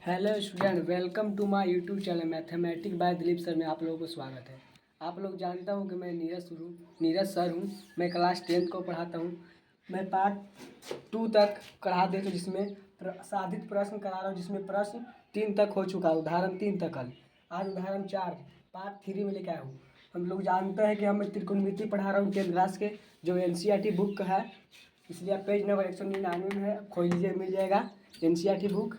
Hello student, welcome to my YouTube channel mathematics by Dilip sir में आप लोगों को स्वागत है। आप लोग जानता हूँ कि मैं नीरज सर हूँ। मैं क्लास 10 को पढ़ाता हूँ। मैं पार्ट 2 तक करा देता हूँ, जिसमें साधित प्रश्न करा रहा हूँ, जिसमें प्रश्न 3 तक हो चुका है, उदाहरण 3 तक। कल आज उदाहरण 4 पार्ट 3 में लेके आया हूँ। हम लोग जानते हैं कि हम त्रिकोणमिति पढ़ा रहा हूँ 10th क्लास के, जो NCERT बुक का है। इसलिए आप पेज नंबर 199 में है, खोल लीजिए, मिल जाएगा NCERT बुक।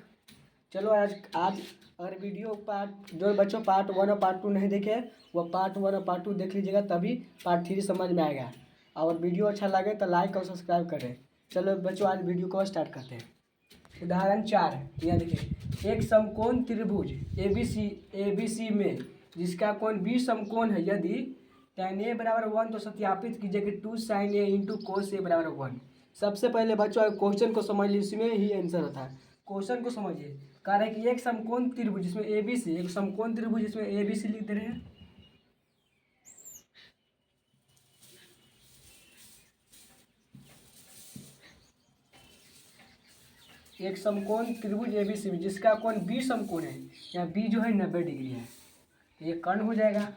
चलो आज अगर वीडियो पार्ट जो बच्चों पार्ट 1 और पार्ट 2 नहीं देखे, वो पार्ट 1 और पार्ट 2 देख लीजिएगा, तभी पार्ट 3 समझ में आएगा। और वीडियो अच्छा लगे तो लाइक और सब्सक्राइब करें। चलो बच्चों, आज वीडियो को स्टार्ट करते हैं। उदाहरण 4 यहाँ देखिए, एक समकोण त्रिभुज ABC में जिसका कोण B समकोण है, यदि tan A बराबर 1 तो सत्यापित कीजिए कि 2 sin A into cos A बराबर 1। सबसे पहले बच्चों क्वेश्चन को समझ लीजिए, इसमें ही आंसर होता है। क्वेश्चन को समझिए। कह रहे हैं कि एक समकोण त्रिभुज जिसमें ABC, एक समकोण त्रिभुज जिसमें ABC लिख दे रहे हैं। एक समकोण त्रिभुज ABC में जिसका कोण B समकोण है, यहाँ B जो है 90 डिग्री है, ये कर्ण हो जाएगा,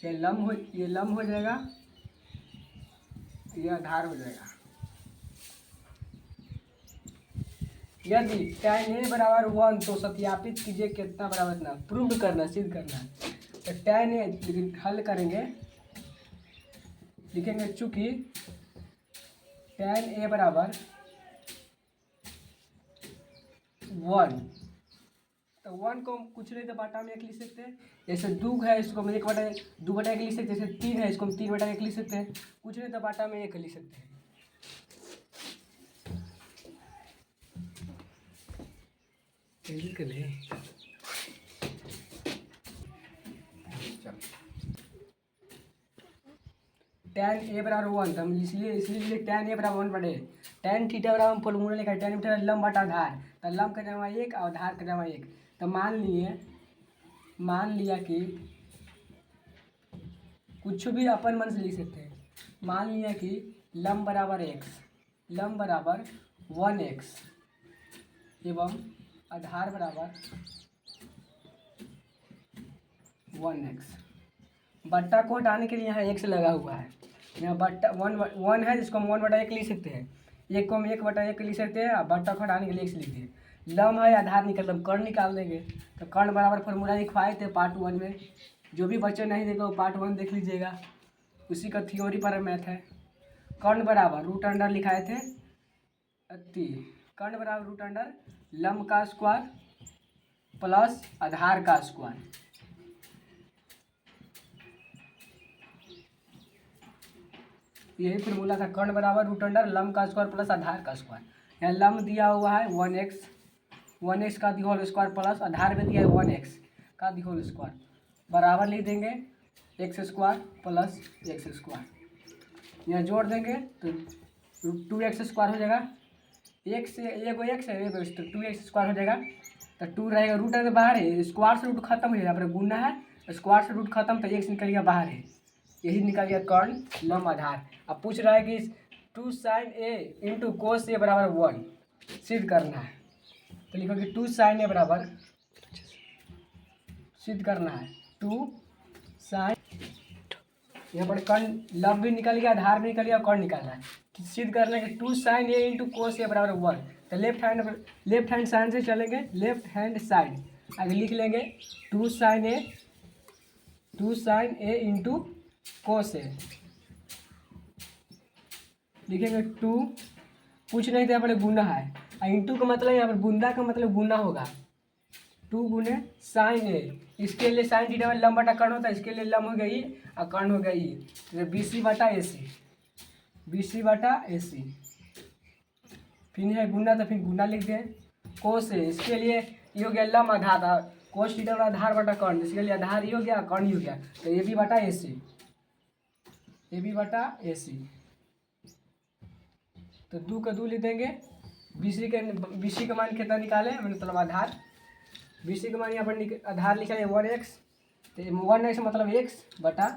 ये लंब हो जाएगा, ये आधार हो जाएगा। यदि tan A बराबर 1 तो सत्यापित कीजिए कितना बराबर इतना, प्रूव करना, सिद्ध करना है। तो tan A हल करेंगे, लिखेंगे चूंकि tan A बराबर 1, तो 1 को कुछ नहीं तो बटा में 1 लिख सकते हैं। जैसे 2 है, इसको हम 2 बटा 1 लिख सकते हैं। जैसे 3 है, इसको हम 3 बटा 1 लिख सकते हैं। कुछ नहीं तो बटा में 1 लिख सकते हैं। tan A बराबर 1, तो हम इसलिए tan A बराबर 1/, tan थीटा बराबर हम फॉर्मूला लिखा है, tan थीटा लंब बटा आधार, तो लंब का जमा 1 और आधार का जमा 1। तो मान लिया कि कुछ भी अपन मन से लिख सकते हैं। मान लिया कि लंब बराबर 1x एवं आधार बराबर 1x। बट्टा को हटाने के लिए यहाँ x लगा हुआ है। यहाँ बट्टा 1 है, जिसको हम 1/1 लिख सकते हैं। एक को हम 1/1 लिख सकते हैं, और बट्टा को हटाने के लिए x लिख दिए। लंब है, आधार निकल, हम कर्ण निकाल देंगे। तो कर्ण बराबर फॉर्मूला लिखवाए थे पार्ट 1 में। जो भी बच्चे नहीं देखे वो पार्ट 1 देख लीजिएगा, उसी का थ्योरी पर मैथ है। कर्ण बराबर रूट अंडर लिखाए थे, कर्ण बराबर रूट अंडर लंब का स्क्वायर प्लस आधार का स्क्वायर। यही फॉर्मूला था, कर्ण बराबर रूट अंडर लंब का स्क्वायर प्लस आधार का स्क्वायर। यहाँ लंब दिया हुआ है 1x का दी होल स्क्वायर प्लस आधार में दिया है 1x का दी होल स्क्वायर, बराबर लिख देंगे x square plus x square. यहाँ जोड़ देंगे तो 2x स्क्वायर हो जाएगा। एक से एक x है, एक तो 2x स्क्वायर हो जाएगा। तो 2 रहेगा, रूट है बाहर है, स्क्वायर से रूट खत्म हो जाएगा, पर गुना है, स्क्वायर से रूट खत्म, तो x निकल गया बाहर है। यही निकल गया कर्ण लंब आधार। अब पूछ रहा है कि 2 sin A into cos A बराबर 1 सिद्ध करना है। तो लिखो कि 2 sin A बराबर, सिद्ध करना है 2 sin, यहाँ पर कर्ण लंब भी निकल गया, आधार भी निकल गया, कर्ण निकालना है। सिद्ध करना है कि 2 sin A into cos A बराबर 1। तो लेफ्ट हैंड साइड से चलेंगे, लेफ्ट हैंड साइड आगे लिख लेंगे 2 sin A into cos A, लिखेंगे 2, कुछ नहीं था, यहाँ पर गुना है, और इंटू का मतलब यहाँ पर बुंदा का मतलब गुना होगा। 2 गुने साइन ए, इसके लिए साइन थीटा में लंब बटा कर्ण होता है, इसके लिए लंब हो गई और कर्ण हो गई, तो BC बटा AC। फिर है गुना, तो फिर गुना लिख दें। कोस ए, इसके लिए ये हो गया लंब आधार था, कोस थीटा बटा आधार बटा कर्ण, इसके लिए आधार ही हो गया, कर्ण ही हो गया, तो AB बटा AC। तो 2 का 2 लिख देंगे। BC का मान कितना निकाले, मतलब आधार। BC का मान यहाँ पर आधार लिखा है 1x, तो 1x मतलब x बटा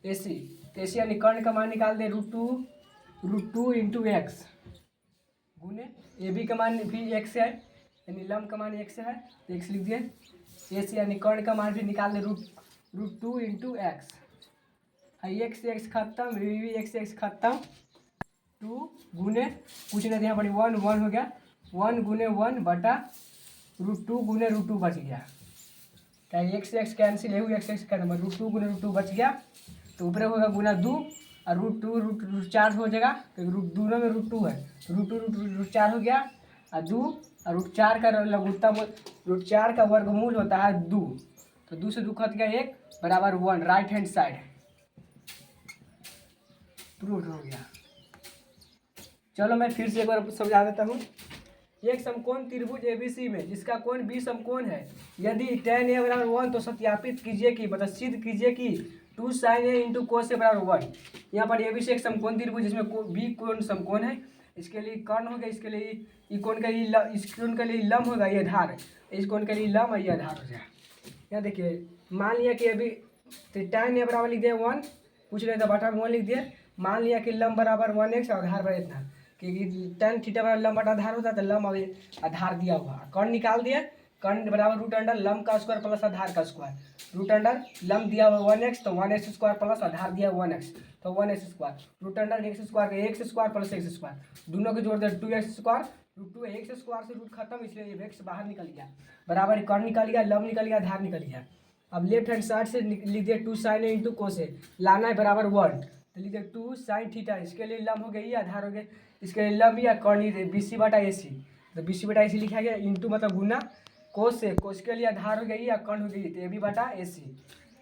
AC। तो AC यानी कर्ण का मान निकाल दे √2 इंटू x, गुने ए बी का मान भी एक्स है, यानी लंब का मान एक्स है तो एक्स लिख दिए। ए सी यानी कर्ण का मान भी निकाल दे रूट 2 इंटू एक्स। एक्स से एक्स खत्म, भी एक्स से एक्स खत्म, 2 गुने कुछ नहीं यहाँ पर 1 1 हो गया, 1 गुने 1 बटा रूट 2 गुने रूट 2 बच गया। क्या एक्स से एक्स कैंसिल है, एक्स एक्स खत्म, रूट 2 गुने रूट 2 बच गया। तो ऊपर होगा गुना 2 और रूट 4 हो जाएगा, तो दोनों में रूट 2 है, तो रूट 4 हो गया और 2 और रूट 4 का लघुत्तम, रूट 4 का वर्गमूल होता है 2, तो 2 से 2 कट गया 1 बराबर 1, राइट हैंड साइड प्रूव हो गया। चलो मैं फिर से एक बार समझा देता हूँ। एक समकोण त्रिभुज एबीसी में जिसका कोण बी समकोण है, यदि tan a बराबर 1 तो सत्यापित कीजिए कि मतलब सिद्ध कीजिए कि 2 sin a into cos a बराबर 1। यहाँ पर एबीसी एक समकोण त्रिभुज जिसमें बी कोण समकोण है, इसके लिए कर्ण हो गया, इसके लिए कोण के लिए इस कोण के लिए लंब होगा, ये आधार, इस कोण के लिए लंब और ये आधार हो जाए। यहाँ देखिए मान लिया कि अभी tan a बराबर लिख दिया 1, पूछ रहे थे बटा 1 लिख दिए। मान लिया कि लंब बराबर 1x और आधार बराबर इतना, क्योंकि tan थीटा बराबर लंब बटा आधार होता है, तो लंब आधार दिया हुआ, कर्ण निकाल दिया, कर्ण बराबर रूट अंडर लंब का स्क्वायर प्लस आधार का स्क्वायर, रूट अंडर लंब दिया हुआ 1x तो 1x स्क्वायर प्लस आधार दिया 1x तो 1x square, root under x square का x square plus x square, दोनों को जोड़ दे 2x square, root 2 x square से रूट खत्म, इसलिए एक्स बाहर निकल गया, बराबर कर्ण निकल गया, लंब निकल गया, आधार निकल गया। अब लेफ्ट हैंड साइड से लिख दिया 2 sin a इंटू कोस ए, लाना है बराबर 1, तो लिख दिया 2 sin थीटा, इसके लिए लंब हो गया, ये आधार हो गया, इसके लिए लंब या कर्ण बी सी बटा ए सी, तो बी सी बटा ए सी लिखा गया, इंटू मतलब गुना कोस से, कोस के लिए आधार हो गई या कर्ण हो गई, तो ए बी बटा ए सी,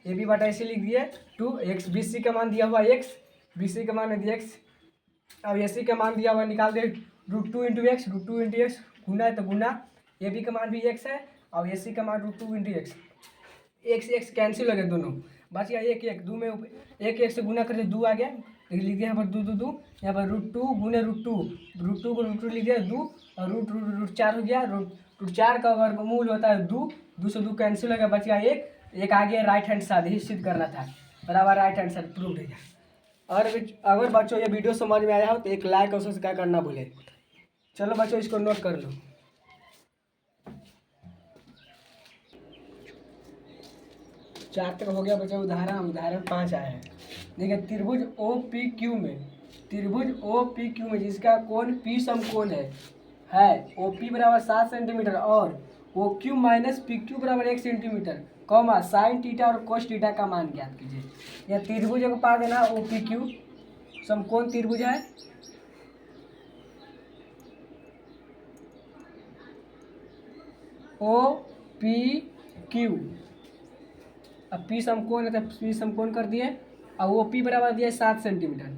ए बी बटा ए सी लिख दिए 2 एक्स, बी सी का मान दिया हुआ एक्स, बी सी का मान दिया एक्स, अब ए सी का मान दिया हुआ निकाल दे root 2 into x, root 2 into x गुना है तो गुना, ए बी का मान भी एक्स है और ए सी का मान root 2 into x, x x cancel हो गया, दोनों बच गया 1 1, 2 में एक एक से गुना करके 2 आ गया, लिख दिया यहाँ पर 2 2 2, यहाँ पर रूट 2 गुने रूट 2 को रूट 2 लिख दिया 2 और रूट 4 हो गया, रूट 4 का वर्गमूल होता है 2, 2 से 2 कैंसिल हो गया, बच गया 1 आ गया राइट हैंड साइड, ही सिद्ध करना था, बराबर राइट हैंड साइड प्रूव हो गया। और अगर बच्चों ये वीडियो समझ में आया हो तो एक लाइक और सब्सक्राइब करना भूले। चलो बच्चों इसको नोट कर लो। चार तक हो गया बच्चा, उदाहरण 5 आया है। देखिए त्रिभुज ओ पी क्यू में जिसका कोण पी समकोण है ओ पी बराबर 7 सेंटीमीटर और O Q minus P Q बराबर 1 सेंटीमीटर, कॉमा साइन थीटा और कोस थीटा का मान ज्ञात कीजिए। यह त्रिभुज को पा देना ओ पी क्यू समकोण त्रिभुज है, ओ पी क्यू, अब पी समकोण है तो पी समकोण कर दिए, अब ओ पी बराबर दिया 7 सेंटीमीटर,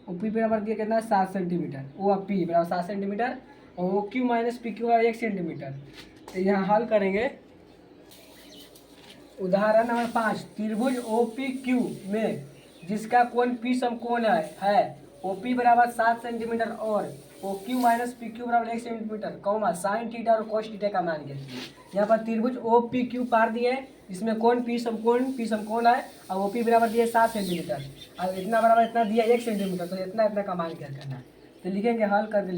ओ पी बराबर दिया कितना 7 सेंटीमीटर, ओ पी बराबर 7 सेंटीमीटर और O Q minus P Q बराबर 1 सेंटीमीटर। तो यहाँ हल करेंगे उदाहरण नंबर 5, त्रिभुज ओ पी क्यू में जिसका कोण पी समकोण है ओ पी बराबर 7 सेंटीमीटर और O Q minus P Q बराबर 1 सेंटीमीटर, कॉमा साइन थीटा और कोस थीटा का मान कीजिए। यहाँ पर त्रिभुज ओ पी क्यू पार दिए, इसमें कौन पी समकोण है और ओ पी बराबर दिए 7 सेंटीमीटर और इतना बराबर इतना दिया 1 सेंटीमीटर, तो इतना का मान क्या करना है, तो लिखेंगे हल करके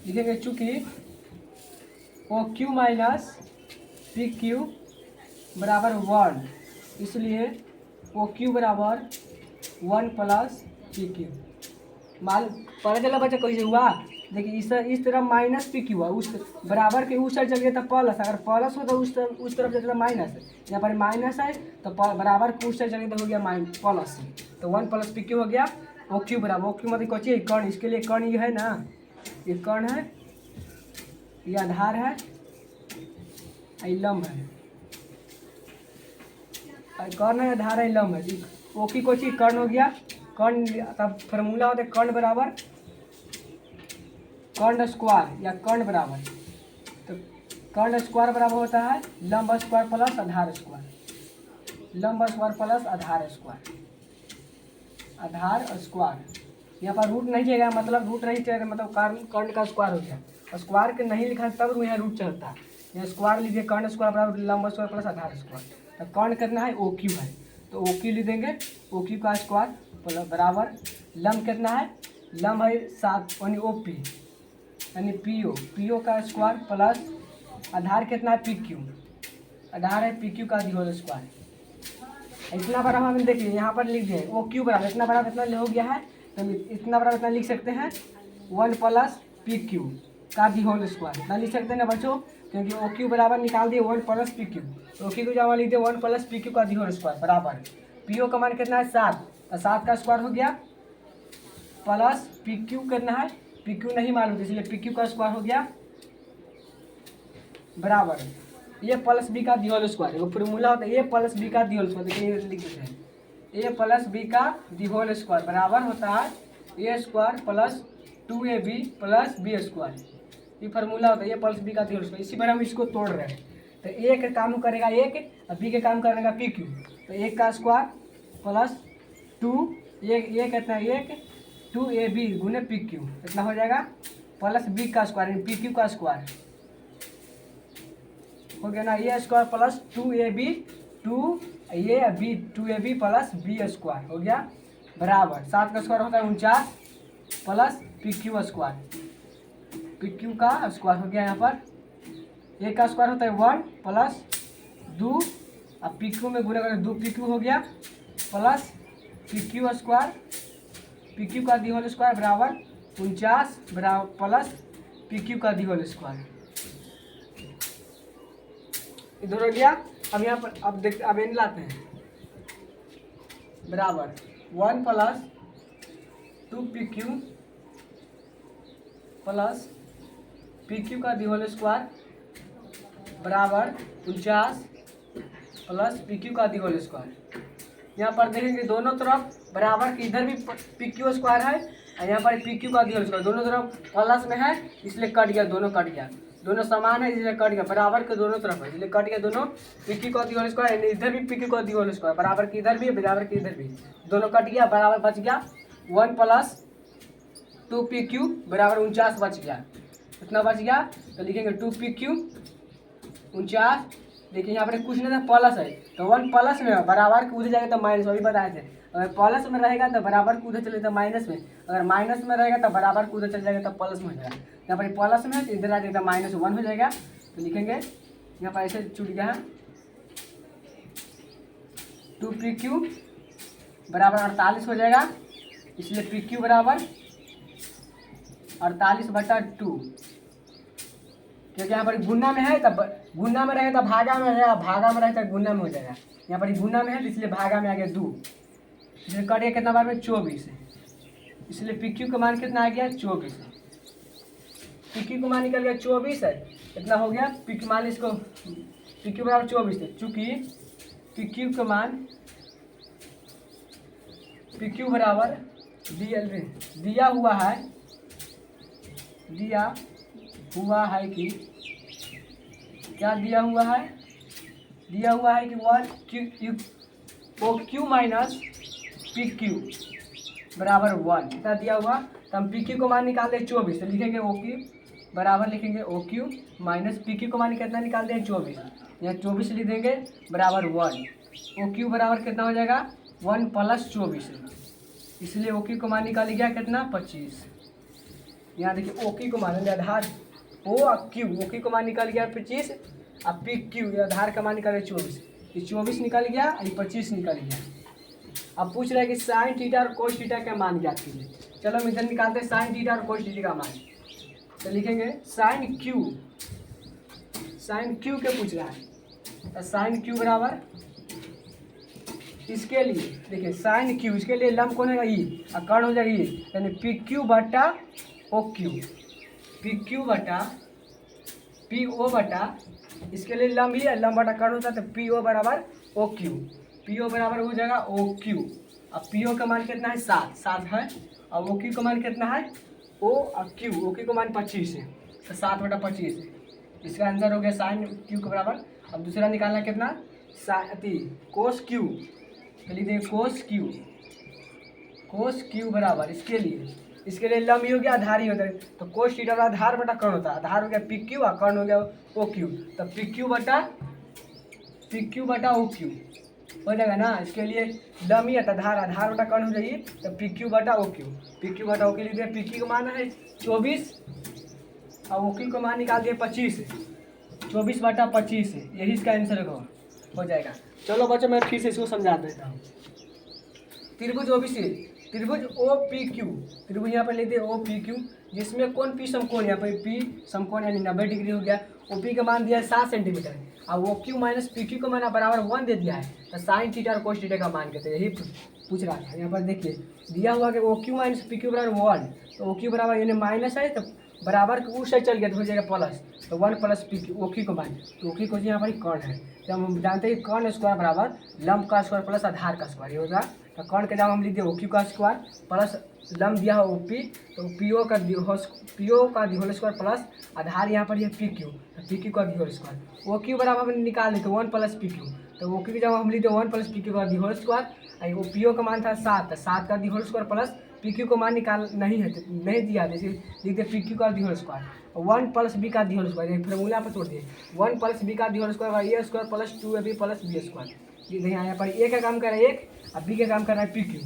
लिखेंगे चूँकि O Q minus P Q बराबर 1, इसलिए ओ क्यू बराबर 1 प्लस पी क्यू। मान पता चला बच्चा कैसे हुआ, देखिए इस तरफ माइनस पी क्यू है, उस बराबर के उस साइड चल गया तो प्लस, अगर प्लस हो तो उस तरफ चल गया माइनस, यहाँ पर माइनस है तो बराबर के उस साइड चल गया तो हो गया प्लस, तो 1 प्लस पी क्यू हो गया ओ क्यू बराबर, ओ क्यू मतलब कौन है कर्ण, इसके लिए कर्ण ये है ना, ये कर्ण है, ये आधार है, ये लंब है, कर्ण है आधार है लंब है, ओ की कोची कर्ण हो गया, कर्ण तब फार्मूला होता है कर्ण बराबर कर्ण स्क्वायर या कर्ण बराबर, तो कर्ण स्क्वायर बराबर होता है लंब स्क्वायर प्लस आधार स्क्वायर, लंब स्क्वायर प्लस आधार स्क्वायर। यहाँ पर रूट नहीं चलेगा, मतलब रूट नहीं चलेगा मतलब कर्ण का स्क्वायर हो गया, और स्क्वायर के नहीं लिखा तब यहाँ रूट चलता है, यहाँ स्क्वायर लीजिए कर्ण स्क्वायर बराबर लंब स्क्वायर प्लस आधार स्क्वायर, तो कर्ण कितना है ओ क्यू है, तो ओ क्यू लिख देंगे, ओ क्यू का स्क्वायर बराबर लंब कितना है लंब है 7 यानी ओ पी यानी पी ओ का स्क्वायर प्लस आधार कितना है पी क्यू, आधार है पी क्यू का दी होल स्क्वायर। इतना बराबर हम देखिए यहाँ पर लिख दिए ओ क्यू बराबर इतना बराबर इतना हो गया है, तो इतना बराबर इतना लिख सकते हैं 1 प्लस पी क्यू का दी होल स्क्वायर। इतना लिख सकते हैं ना बच्चों, क्योंकि ओ क्यू बराबर निकाल दिए 1 प्लस पी क्यू, तो ओ क्यू को जमा लिख दिए 1 प्लस पी क्यू का दी होल स्क्वायर बराबर पी ओ का मान कितना है 7, तो 7 का स्क्वायर हो गया प्लस पी क्यू करना है, पी क्यू नहीं मालूम इसलिए पी क्यू का स्क्वायर हो गया बराबर ए प्लस बी का दी होल स्क्वायर। वो फॉर्मूला होता है ए प्लस बी का दी होल स्क्वायर, देखिए लिख देते हैं ए प्लस बी का दी होल स्क्वायर बराबर होता है a square plus 2ab plus b square. ये फार्मूला होता है ए प्लस बी का दी होल स्क्वायर। इसी पर हम इसको तोड़ रहे हैं, तो ए का काम करेगा 1 और बी के काम करेगा पी क्यू, तो 1 का स्क्वायर प्लस 2 एक कितना है 1 2ab गुने पी क्यू इतना हो जाएगा प्लस बी का स्क्वायर पी क्यू का स्क्वायर हो गया ना, a square plus 2ab 2ab plus b square हो गया बराबर 7 का स्क्वायर होता है 49 plus P Q square, P Q का स्क्वायर हो गया यहाँ पर ए का स्क्वायर होता है 1 प्लस 2 अब पी क्यू में गुना करें 2 पी क्यू हो गया plus P Q square P Q का दी होल स्क्वायर बराबर 49 बराबर प्लस पी क्यू का दी होल स्क्वायर। इधर हो गया। अब यहाँ पर अब देखते अब एन लाते हैं बराबर 1 plus 2 P Q plus P Q का दी होल स्क्वायर बराबर 49 प्लस पी क्यू का दी होल स्क्वायर। यहाँ पर देखेंगे दोनों तरफ बराबर कि इधर भी पी क्यू स्क्वायर है और यहाँ पर पी क्यू का दी होल स्क्वायर दोनों तरफ प्लस में है, इसलिए कट गया, दोनों कट गया, दोनों समान है इसलिए कट गया, बराबर के दोनों तरफ है इसलिए कट गया दोनों। पी क्यू का दी होल स्क्वायर इधर भी पी क्यू का दी होल स्क्वायर बराबर की इधर भी बराबर की इधर भी दोनों कट गया, बराबर बच गया 1 प्लस 2 पी क्यू बराबर 49 बच गया। इतना बच गया तो लिखेंगे 2 पी क्यू 49। देखिए यहाँ पर कुछ नहीं था प्लस है, तो 1 प्लस में बराबर के उधर जाएगा तो माइनस, अभी बताए थे अगर प्लस में रहेगा तो बराबर को उधर चले तो माइनस में, अगर माइनस में रहेगा तो बराबर को उधर चले जाएगा तो प्लस में हो जाएगा। यहाँ पर प्लस में है तो इधर आ जाएगा -1 हो जाएगा, तो लिखेंगे यहाँ पर ऐसे छूट गया है 2 पी क्यू बराबर 48 हो जाएगा, इसलिए पी क्यू बराबर 48/2, क्योंकि यहाँ पर गुना में है तब गुना में रहेगा तो भागा में रहेगा, भागा में रहेगा तो गुना में हो जाएगा। यहाँ पर गुना में है तो इसलिए भागा में आ गया 2, इसलिए कटिए कितना बार में 24 है, इसलिए पी क्यू का मान कितना आ गया 24 है। पी क्यू का मान निकल गया 24 है, इतना हो गया पी क्यू मान इसको पी क्यू बराबर 24 है, चूँकि पी क्यू का मान पी क्यू बराबर दिया हुआ है कि क्या दिया हुआ है कि 1 O Q minus P Q बराबर 1 इतना दिया हुआ, तो हम पी क्यू को मान निकाल दें 24, तो लिखेंगे ओ क्यू बराबर लिखेंगे O Q minus P Q को मान कितना निकाल दें 24, यहाँ 24 लिख देंगे बराबर 1, ओ क्यू बराबर कितना हो जाएगा 1 प्लस 24, इसलिए ओ क्यू को मान निकाल गया कितना 25। यहाँ देखिए ओ क्यू को मान आधार ओ क्यू ओ क्यू को मान निकल गया 25 और पी क्यू आधार का मान निकल गया 24, ये 24 निकल गया ये 25 निकल गया। अब पूछ रहा है कि साइन थीटा और कोस थीटा का मान ज्ञात कीजिए। चलो हम इधर निकालते हैं साइन थीटा और कोस थीटा का मान, तो लिखेंगे साइन क्यू के पूछ रहा है, तो साइन क्यू बराबर इसके लिए देखिए साइन क्यू इसके लिए लंब कौन है ई और कर्ण हो जाएगा ई, यानी पी क्यू बटा ओ क्यू, पी क्यू बटा पी ओ बटा इसके लिए लंब ही है, लंब बटा कर्ण होता है, तो पी ओ बराबर ओ क्यू, पी ओ बराबर हो जाएगा ओ क्यू। अब पी ओ का मान कितना है 7 है, और ओ क्यू का मान कितना है ओ क्यू का मान 25 है, तो 7/25 है, इसका आंसर हो गया साइन क्यू के बराबर। अब दूसरा निकालना कितना कोस क्यू, तो लिख देंगे कोस क्यू बराबर इसके लिए लंब ही हो गया आधार ही होता है, तो कोस थीटा आधार बटा कर्ण होता है, आधार हो गया पी क्यू और कर्ण हो गया ओ क्यू, तो पी क्यू बटा ओ क्यू हो जाएगा ना। इसके लिए लम ही है, आधार आधार बटा कौन हो जाइए तो पी क्यू बटा ओ क्यू। पी क्यू बटा ओ क्यू लिख दिया, पी क्यू का मान है 24 और ओ क्यू का मान निकाल दिया 25। 24 बटा 25 है, यही इसका आंसर हो जाएगा। चलो बच्चों मैं फिर से इसको समझा देता हूँ। त्रिभुज ओबीसी, त्रिभुज ओ पी क्यू, त्रिभुज यहाँ पर लिख दिए ओ पी क्यू, जिसमें कौन पी समकोण, यहाँ पर पी समकोण यानी 90 डिग्री हो गया। ओ पी का मान दिया है 7 सेंटीमीटर और O Q minus P Q का मान बराबर 1 दे दिया है, तो साइन थीटा और कोस थीटा का मान कहते हैं, यही पूछ रहा था। यहाँ पर देखिए दिया हुआ कि O Q minus P Q बराबर 1, तो ओ क्यू बराबर यानी माइनस है तो बराबर उस साइड चल गया तो हो जाएगा प्लस, तो 1 plus P Q O Q को मान, तो ओ क्यू को यहाँ पर कौन है, तो हम जानते हैं कौन स्क्वायर बराबर लंब का स्क्वायर प्लस आधार का स्क्वायर, ये होगा। तो कौन के जब हम लिख दिए ओ क्यू का स्क्वायर प्लस लंब दिया है ओ पी, तो पी ओ का होल स्क्वायर प्लस आधार यहाँ पर ये पी क्यू, तो पी क्यू का होल स्क्वायर। ओ क्यू बराबर हमने निकाल दी तो 1 प्लस पी क्यू, तो ओ क्यू जब हम लिख दिए 1 प्लस पी क्यू का होल स्क्वायर, वो पी ओ का मान था 7, तो 7 का whole square plus P Q को मान निकाल नहीं है, नहीं दिया है, जैसे लिख दिए पी क्यू का होल स्क्वायर 1 प्लस बी का होल स्क्वायर, फॉर्मूला पर छोड़ दिए 1 प्लस बी का whole square a square plus 2ab plus b square. यहाँ पर ए का काम कर रहा है 1 और बी का काम कर रहा है पी क्यू,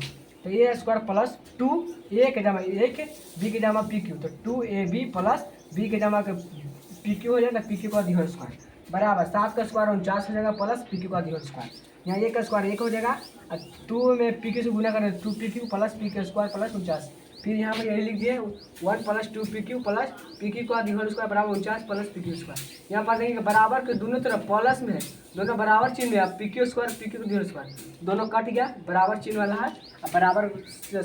तो ए स्क्वायर प्लस 2 ए के जमा 1 बी के जमा पी क्यू, तो 2ab प्लस बी के जमा पी क्यू हो जाएगा, पी क्यू का होल स्क्वायर बराबर 7 का स्क्वायर 49 हो जाएगा प्लस पी क्यू का होल स्क्वायर। यहाँ 1 का स्क्वायर 1 हो जाएगा और 2 में पी क्यू से गुना करें 2 P Q plus P Q square plus 49। फिर यहाँ पर यही लिख दिए 1 plus 2 P Q plus P Q का होल स्क्वायर बराबर 49 प्लस पी क्यू स्क्वायर। यहाँ पर देखिए बराबर के दोनों तरफ प्लस में है, दोनों बराबर चिन्ह है, P Q square P Q whole square दोनों कट गया, बराबर चिन्ह वाला है और बराबर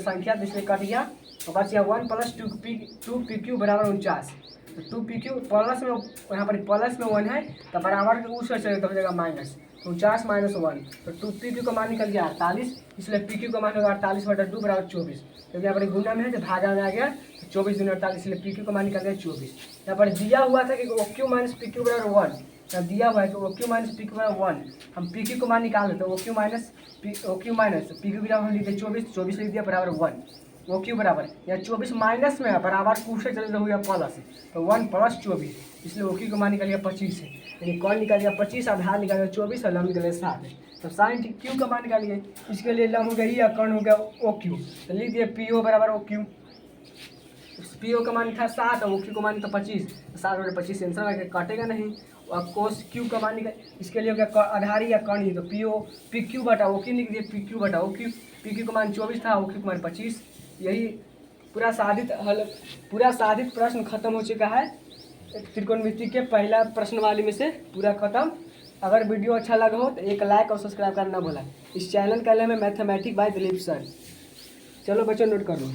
संख्या जिसमें कट गया, तो बच गया 1 प्लस 2 पी क्यू बराबर 49, तो 2 पी क्यू प्लस में यहाँ पर प्लस में 1 है तो बराबर के उस चले तो हो जाएगा माइनस, 49 माइनस 1, तो 2 पी क्यू का मान निकल गया 48, इसलिए पी क्यू का मान होगा 48 बटा 2 बराबर 24, तो यहाँ पर गुना में है तो भागा में आ गया, तो 24 दूनी 48, इसलिए पी क्यू का मान निकल गया 24। यहाँ पर दिया हुआ था कि O Q minus P Q बराबर 1, तब दिया हुआ है कि O Q minus P Q बराबर 1, हम पी क्यू को मान निकाल देते, O Q minus P Q की जब हम लिखते 24 लिख दिया बराबर 1, ओ क्यू बराबर या 24 माइनस में है बराबर पूछे चले तो हो गया प्लस, तो 1 प्लस 24, इसलिए ओ क्यू का मान निकल गया 25 है, यानी कौन निकल गया 25, आधार निकल गया 24 और लंब निकल गया 7 है। तो साइन क्यू का मान निकालिए, इसके लिए लंब हो गया या कौन हो गया ओ क्यू, तो लिख दिए पी ओ बराबर ओ क्यू, पी ओ का मान था 7 और ओ क्यू का मान था 25, 7 और 25 आंसर है, काटेगा नहीं। और कोस क्यू का मान निकल, इसके लिए हो गया आधारी या कौन ही, तो पी क्यू बटा ओ क्यू लिख दिए, पी क्यू बटा ओ क्यू, पी क्यू का मान 24 था, ओ क्यू का मान 25। यही पूरा साधित प्रश्न खत्म हो चुका है त्रिकोणमिति के पहला प्रश्न वाले में से पूरा खत्म। अगर वीडियो अच्छा लगा हो तो एक लाइक और सब्सक्राइब करना भूला। इस चैनल का नाम है मैथमेटिक्स बाय दिलीप सर। चलो बच्चों नोट कर लो।